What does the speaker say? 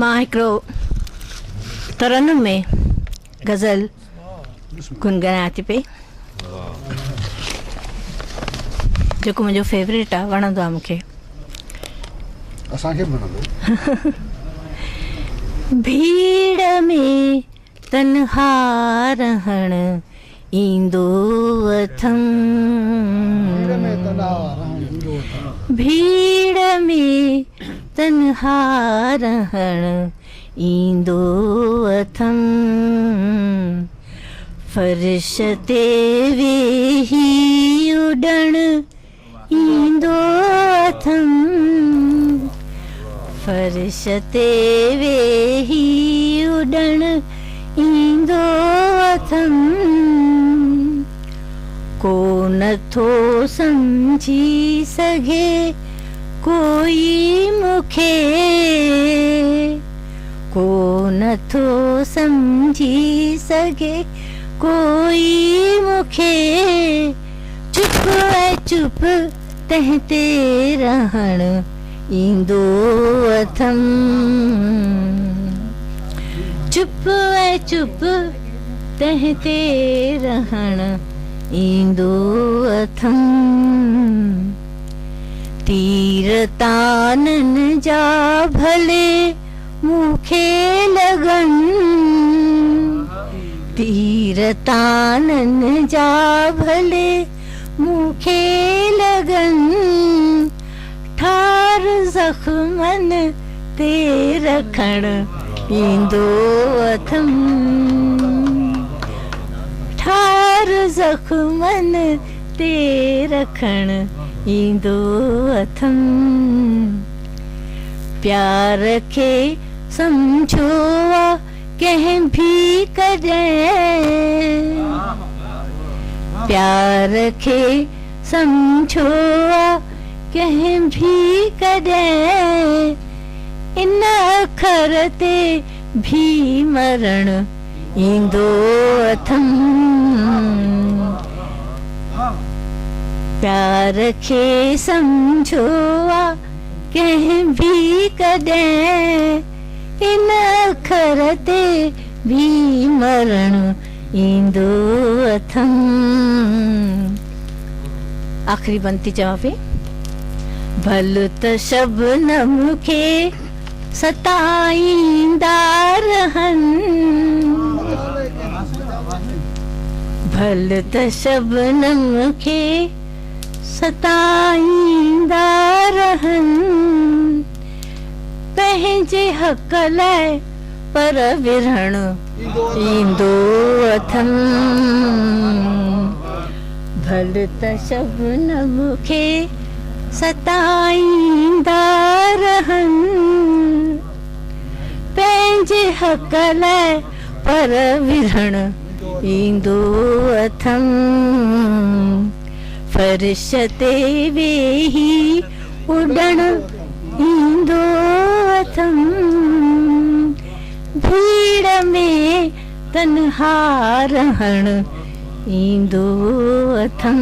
मां हिकिड़ो तरन्नुम में गज़ल गुनगुनायां थी पई, जेको मुंहिंजो फेवरेट आहे, वणंदो आहे मूंखे। असांखे वणंदो। भीड़ में तन्हा रहण ईंदो अथम, भीड़ में तन्हा रहण ईंदो अथम, फर्श ते वेही उॾण ईंदो अथम, फर्श ते वेही उॾण ईंदो अथम, को नथो सम्झी सघे कोई मूंखे, को नथो सम्झी सघे कोई मूंखे, चुप ऐं चुप तंहिं ते रहण ईंदो अथम, चुप ऐं चुप तंहिं ते रहण ईंदो अथम, तीर तानन जा भले मूंखे लॻन, तीर तानन जा भले मूंखे लॻन, ठार ज़ख़्मन ते रखण ईंदो अथम, ठार ज़ख़्मन ते रखण ईंदो अथम, प्यार खे सम्झो आहे कंहिं भी कॾहिं, प्यार खे सम्झो आहे कंहिं भी कॾहिं, इन अखर ते भी मरण ईंदो अथम, प्यार खे सम्झो आहे कंहिं भी कॾहिं, इन अखर ते भी मरण ईंदो अथम। आख़िरी बंती चवां पई, भल त शबनम खे सताईंदा रहनि, भल त शबनम खे सताईंदा रहनि, पंहिंजे हक़ लाइ पर विढ़ण ईंदो अथम, भल त शबनम खे सताईंदा रहनि, पंहिंजे हक़ लाइ पर विढ़ण ईंदो अथम, फर्श ते वेही उॾण ईंदो अथम, भीड़ में तन्हा रहण ईंदो अथम।